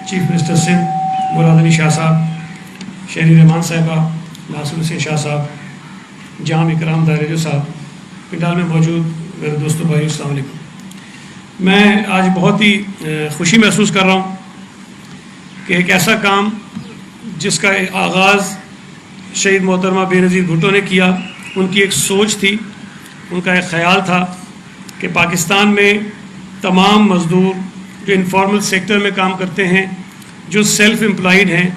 Chief minister Sindh مراد علی شاہ صاحب، شہری رحمان صاحبہ، ناصر حسین شاہ صاحب، جام اکرام دارجو صاحب، پنڈال میں موجود میرے دوستوں بھائی، السلام علیکم۔ میں آج بہت ہی خوشی محسوس کر رہا ہوں کہ ایک ایسا کام جس کا آغاز شہید محترمہ بے نظیر بھٹو نے کیا، ان کی ایک سوچ تھی، ان کا ایک خیال تھا کہ پاکستان میں تمام مزدور جو انفارمل سیکٹر میں کام کرتے ہیں، جو سیلف امپلائڈ ہیں،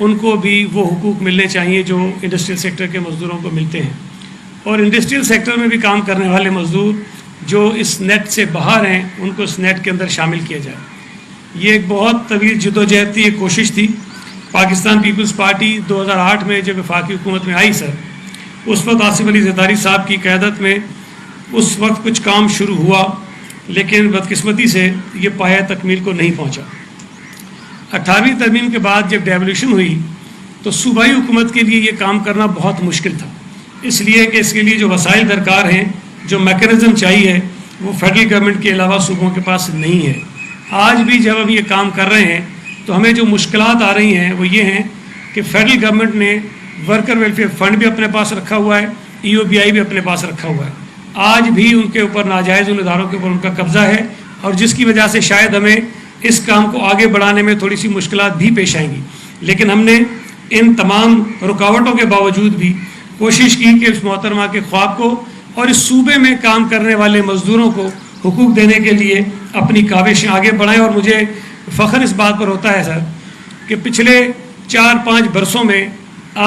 ان کو بھی وہ حقوق ملنے چاہیے جو انڈسٹریل سیکٹر کے مزدوروں کو ملتے ہیں، اور انڈسٹریل سیکٹر میں بھی کام کرنے والے مزدور جو اس نیٹ سے باہر ہیں ان کو اس نیٹ کے اندر شامل کیا جائے۔ یہ ایک بہت طویل جدوجہد تھی، ایک کوشش تھی۔ پاکستان پیپلز پارٹی 2008 میں جب وفاقی حکومت میں آئی سر، اس وقت آصف علی زرداری صاحب کی قیادت میں اس وقت کچھ کام شروع ہوا، لیکن بدقسمتی سے یہ پایہ تکمیل کو نہیں پہنچا۔ 18ویں ترمیم کے بعد جب ڈیولیوشن ہوئی تو صوبائی حکومت کے لیے یہ کام کرنا بہت مشکل تھا، اس لیے کہ اس کے لیے جو وسائل درکار ہیں، جو میکانزم چاہیے، وہ فیڈرل گورنمنٹ کے علاوہ صوبوں کے پاس نہیں ہے۔ آج بھی جب ہم یہ کام کر رہے ہیں تو ہمیں جو مشکلات آ رہی ہیں وہ یہ ہیں کہ فیڈرل گورنمنٹ نے ورکر ویلفیئر فنڈ بھی اپنے پاس رکھا ہوا ہے، EOBI بھی اپنے پاس رکھا ہوا ہے، آج بھی ان کے اوپر ناجائز ان اداروں کے اوپر ان کا قبضہ ہے، اور جس کی وجہ سے شاید ہمیں اس کام کو آگے بڑھانے میں تھوڑی سی مشکلات بھی پیش آئیں گی۔ لیکن ہم نے ان تمام رکاوٹوں کے باوجود بھی کوشش کی کہ اس محترمہ کے خواب کو اور اس صوبے میں کام کرنے والے مزدوروں کو حقوق دینے کے لیے اپنی کاوشیں آگے بڑھائیں۔ اور مجھے فخر اس بات پر ہوتا ہے سر کہ پچھلے 4-5 برسوں میں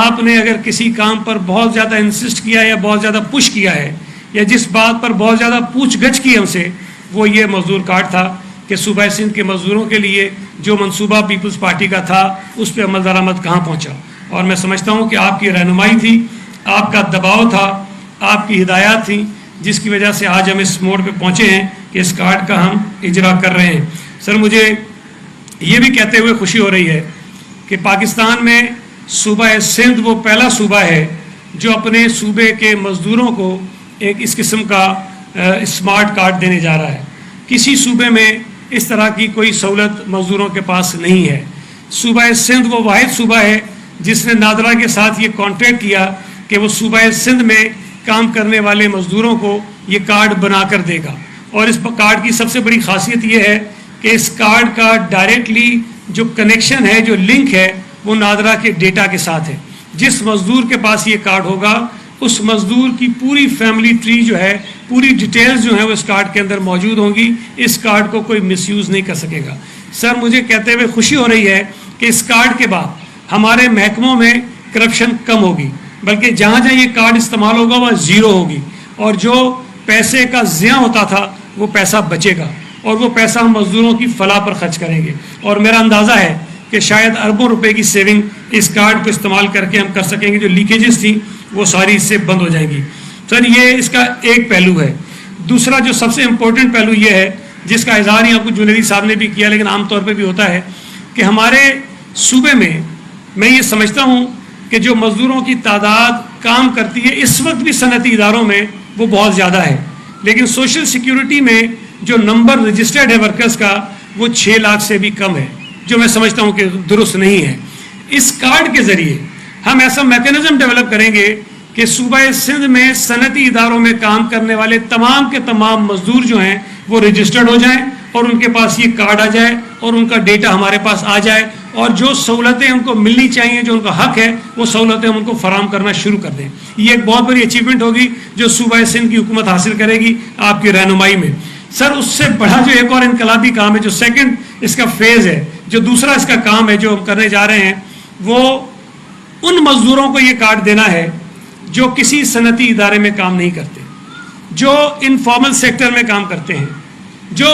آپ نے اگر کسی کام پر بہت زیادہ انسسٹ کیا یا بہت زیادہ پش کیا ہے یا جس بات پر بہت زیادہ پوچھ گچھ کی ہم سے، وہ یہ مزدور کارڈ تھا کہ صوبہ سندھ کے مزدوروں کے لیے جو منصوبہ پیپلز پارٹی کا تھا اس پہ عمل درآمد کہاں پہنچا۔ اور میں سمجھتا ہوں کہ آپ کی رہنمائی تھی، آپ کا دباؤ تھا، آپ کی ہدایات تھیں، جس کی وجہ سے آج ہم اس موڑ پہ پہنچے ہیں کہ اس کارڈ کا ہم اجرا کر رہے ہیں۔ سر مجھے یہ بھی کہتے ہوئے خوشی ہو رہی ہے کہ پاکستان میں صوبہ سندھ وہ پہلا صوبہ ہے جو اپنے صوبے کے مزدوروں کو ایک اس قسم کا اسمارٹ کارڈ دینے جا رہا ہے۔ کسی صوبے میں اس طرح کی کوئی سہولت مزدوروں کے پاس نہیں ہے۔ صوبہ سندھ وہ واحد صوبہ ہے جس نے نادرا کے ساتھ یہ کانٹریکٹ کیا کہ وہ صوبہ سندھ میں کام کرنے والے مزدوروں کو یہ کارڈ بنا کر دے گا، اور اس کارڈ کی سب سے بڑی خاصیت یہ ہے کہ اس کارڈ کا ڈائریکٹلی جو کنیکشن ہے، جو لنک ہے، وہ نادرا کے ڈیٹا کے ساتھ ہے۔ جس مزدور کے پاس یہ کارڈ ہوگا اس مزدور کی پوری فیملی ٹری جو ہے، پوری ڈیٹیلز جو ہیں وہ اس کارڈ کے اندر موجود ہوں گی۔ اس کارڈ کو کوئی مس یوز نہیں کر سکے گا۔ سر مجھے کہتے ہوئے خوشی ہو رہی ہے کہ اس کارڈ کے بعد ہمارے محکموں میں کرپشن کم ہوگی، بلکہ جہاں جہاں یہ کارڈ استعمال ہوگا وہ زیرو ہوگی، اور جو پیسے کا ضیاع ہوتا تھا وہ پیسہ بچے گا، اور وہ پیسہ ہم مزدوروں کی فلاح پر خرچ کریں گے۔ اور میرا اندازہ ہے کہ شاید اربوں روپے کی سیونگ اس کارڈ کو استعمال کر کے ہم کر سکیں گے۔ جو لیکیجز تھیں وہ ساری اس سے بند ہو جائیں گی۔ سر یہ اس کا ایک پہلو ہے۔ دوسرا جو سب سے امپورٹنٹ پہلو یہ ہے، جس کا اظہار یہاں کو جنیدی صاحب نے بھی کیا لیکن عام طور پہ بھی ہوتا ہے، کہ ہمارے صوبے میں یہ سمجھتا ہوں کہ جو مزدوروں کی تعداد کام کرتی ہے اس وقت بھی صنعتی اداروں میں وہ بہت زیادہ ہے، لیکن سوشل سیکیورٹی میں جو نمبر رجسٹرڈ ہے ورکرز کا وہ 6 لاکھ سے بھی کم ہے، جو میں سمجھتا ہوں کہ درست نہیں ہے۔ اس کارڈ کے ذریعے ہم ایسا میکانزم ڈیولپ کریں گے کہ صوبہ سندھ میں صنعتی اداروں میں کام کرنے والے تمام کے تمام مزدور جو ہیں وہ رجسٹرڈ ہو جائیں، اور ان کے پاس یہ کارڈ آ جائے، اور ان کا ڈیٹا ہمارے پاس آ جائے، اور جو سہولتیں ان کو ملنی چاہیے، جو ان کا حق ہے، وہ سہولتیں ہم ان کو فراہم کرنا شروع کر دیں۔ یہ ایک بہت بڑی اچیومنٹ ہوگی جو صوبہ سندھ کی حکومت حاصل کرے گی آپ کی رہنمائی میں۔ سر اس سے بڑا جو ایک اور انقلابی کام ہے، جو سیکنڈ اس کا فیز ہے، جو دوسرا اس کا کام ہے جو ہم کرنے جا رہے ہیں، وہ ان مزدوروں کو یہ کارڈ دینا ہے جو کسی صنعتی ادارے میں کام نہیں کرتے، جو انفارمل سیکٹر میں کام کرتے ہیں، جو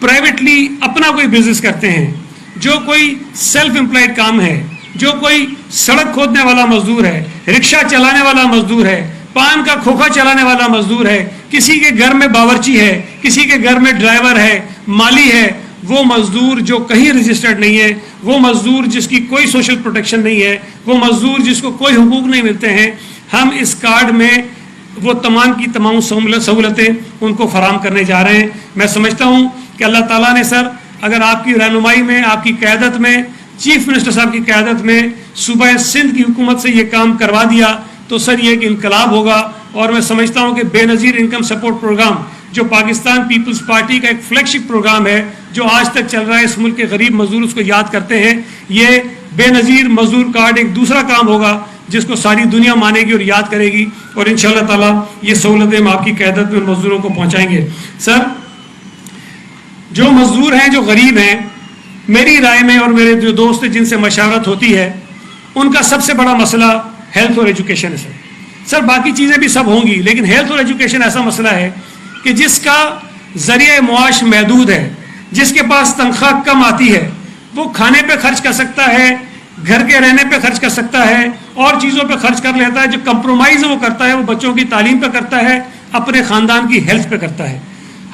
پرائیویٹلی اپنا کوئی بزنس کرتے ہیں، جو کوئی سیلف امپلائڈ کام ہے، جو کوئی سڑک کھودنے والا مزدور ہے، رکشہ چلانے والا مزدور ہے، پان کا کھوکھا چلانے والا مزدور ہے، کسی کے گھر میں باورچی ہے، کسی کے گھر میں ڈرائیور ہے، مالی ہے، وہ مزدور جو کہیں رجسٹرڈ نہیں ہے، وہ مزدور جس کی کوئی سوشل پروٹیکشن نہیں ہے، وہ مزدور جس کو کوئی حقوق نہیں ملتے ہیں، ہم اس کارڈ میں وہ تمام کی تمام سہولتیں ان کو فراہم کرنے جا رہے ہیں۔ میں سمجھتا ہوں کہ اللہ تعالیٰ نے سر اگر آپ کی رہنمائی میں، آپ کی قیادت میں، چیف منسٹر صاحب کی قیادت میں صوبہ سندھ کی حکومت سے یہ کام کروا دیا تو سر یہ ایک انقلاب ہوگا. اور میں سمجھتا ہوں کہ بے نظیر انکم سپورٹ پروگرام جو پاکستان پیپلز پارٹی کا ایک فلیگ شپ پروگرام ہے جو آج تک چل رہا ہے، اس ملک کے غریب مزدور اس کو یاد کرتے ہیں. یہ بے نظیر مزدور کارڈ ایک دوسرا کام ہوگا جس کو ساری دنیا مانے گی اور یاد کرے گی، اور انشاءاللہ تعالیٰ یہ سہولتیں ہم آپ کی قیادت میں مزدوروں کو پہنچائیں گے. سر جو مزدور ہیں، جو غریب ہیں، میری رائے میں اور میرے جو دوست جن سے مشاورت ہوتی ہے ان کا سب سے بڑا مسئلہ ہیلتھ اور ایجوکیشن ہے. سر باقی چیزیں بھی سب ہوں گی لیکن ہیلتھ اور ایجوکیشن ایسا مسئلہ ہے کہ جس کا ذریعہ معاش محدود ہے، جس کے پاس تنخواہ کم آتی ہے، وہ کھانے پہ خرچ کر سکتا ہے، گھر کے رہنے پہ خرچ کر سکتا ہے، اور چیزوں پہ خرچ کر لیتا ہے. جو کمپرومائز وہ کرتا ہے وہ بچوں کی تعلیم پہ کرتا ہے، اپنے خاندان کی ہیلتھ پہ کرتا ہے.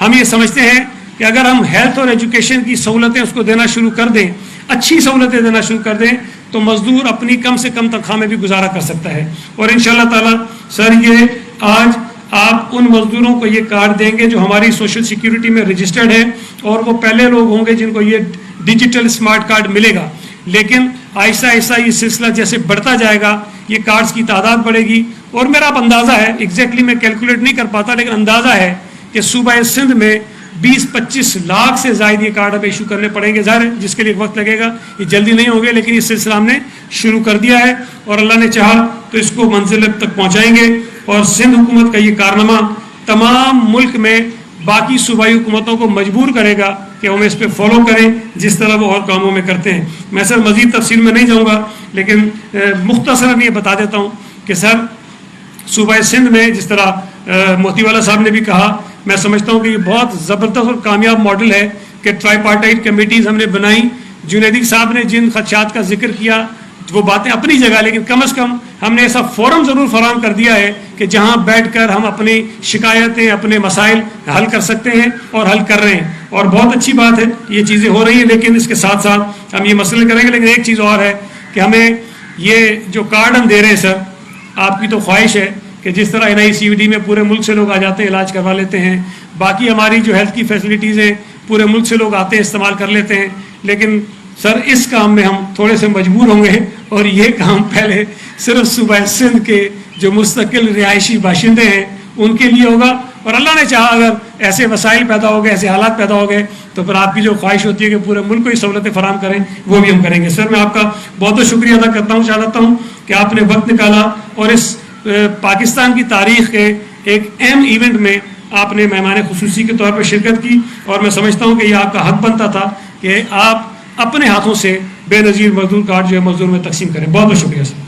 ہم یہ سمجھتے ہیں کہ اگر ہم ہیلتھ اور ایجوکیشن کی سہولتیں اس کو دینا شروع کر دیں، اچھی سہولتیں دینا شروع کر دیں، تو مزدور اپنی کم سے کم تنخواہ میں بھی گزارا کر سکتا ہے. اور انشاءاللہ تعالیٰ سر یہ آج آپ ان مزدوروں کو یہ کارڈ دیں گے جو ہماری سوشل سیکیورٹی میں رجسٹرڈ ہیں، اور وہ پہلے لوگ ہوں گے جن کو یہ ڈیجیٹل اسمارٹ کارڈ ملے گا. لیکن آہستہ آہستہ یہ سلسلہ جیسے بڑھتا جائے گا، یہ کارڈز کی تعداد بڑھے گی. اور میرا اب اندازہ ہے، ایگزیکٹلی میں کیلکولیٹ نہیں کر پاتا لیکن اندازہ ہے کہ صوبہ سندھ میں 20-25 لاکھ سے زائد یہ کارڈ اب ایشو کرنے پڑیں گے. ظاہر ہے جس کے لیے وقت لگے گا، یہ جلدی نہیں ہوں گے، لیکن یہ سلسلہ ہم نے شروع کر دیا ہے اور اللہ نے چاہا تو اس کو منزل تک پہنچائیں گے. اور سندھ حکومت کا یہ کارنامہ تمام ملک میں باقی صوبائی حکومتوں کو مجبور کرے گا کہ ہم اس پہ فالو کریں جس طرح وہ اور کاموں میں کرتے ہیں. میں سر مزید تفصیل میں نہیں جاؤں گا لیکن مختصراً یہ بتا دیتا ہوں کہ سر صوبہ سندھ میں جس طرح موتی والا صاحب نے بھی کہا، میں سمجھتا ہوں کہ یہ بہت زبردست اور کامیاب ماڈل ہے کہ ٹرائی پارٹائٹ کمیٹیز ہم نے بنائیں. جنیدی صاحب نے جن خدشات کا ذکر کیا وہ باتیں اپنی جگہ، لیکن کم از کم ہم نے ایسا فورم ضرور فراہم کر دیا ہے کہ جہاں بیٹھ کر ہم اپنی شکایتیں، اپنے مسائل حل کر سکتے ہیں اور حل کر رہے ہیں. اور بہت اچھی بات ہے یہ چیزیں ہو رہی ہیں، لیکن اس کے ساتھ ساتھ ہم یہ مسئلے کریں گے. لیکن ایک چیز اور ہے کہ ہمیں یہ جو کارڈ ہم دے رہے ہیں سر، آپ کی تو خواہش ہے کہ جس طرح NICVD میں پورے ملک سے لوگ آ جاتے ہیں، علاج کروا لیتے ہیں، باقی ہماری جو ہیلتھ کی فیسلٹیز ہیں پورے ملک سے لوگ آتے ہیں، استعمال کر لیتے ہیں. لیکن سر اس کام میں ہم تھوڑے سے مجبور ہوں گے اور یہ کام پہلے صرف صوبہ سندھ کے جو مستقل رہائشی باشندے ہیں ان کے لیے ہوگا. اور اللہ نے چاہا اگر ایسے وسائل پیدا ہو گئے، ایسے حالات پیدا ہو گئے تو پھر آپ کی جو خواہش ہوتی ہے کہ پورے ملک کو ہی سہولتیں فراہم کریں، وہ بھی ہم کریں گے. سر میں آپ کا بہت بہت شکریہ ادا کرتا ہوں، چاہتا ہوں کہ آپ نے وقت نکالا اور اس پاکستان کی تاریخ کے ایک اہم ایونٹ میں آپ نے مہمان خصوصی کے طور پر شرکت کی. اور میں سمجھتا ہوں کہ یہ آپ کا حق بنتا تھا کہ آپ اپنے ہاتھوں سے بے نظیر مزدور کارڈ جو ہے مزدور میں تقسیم کریں. بہت بہت شکریہ سر.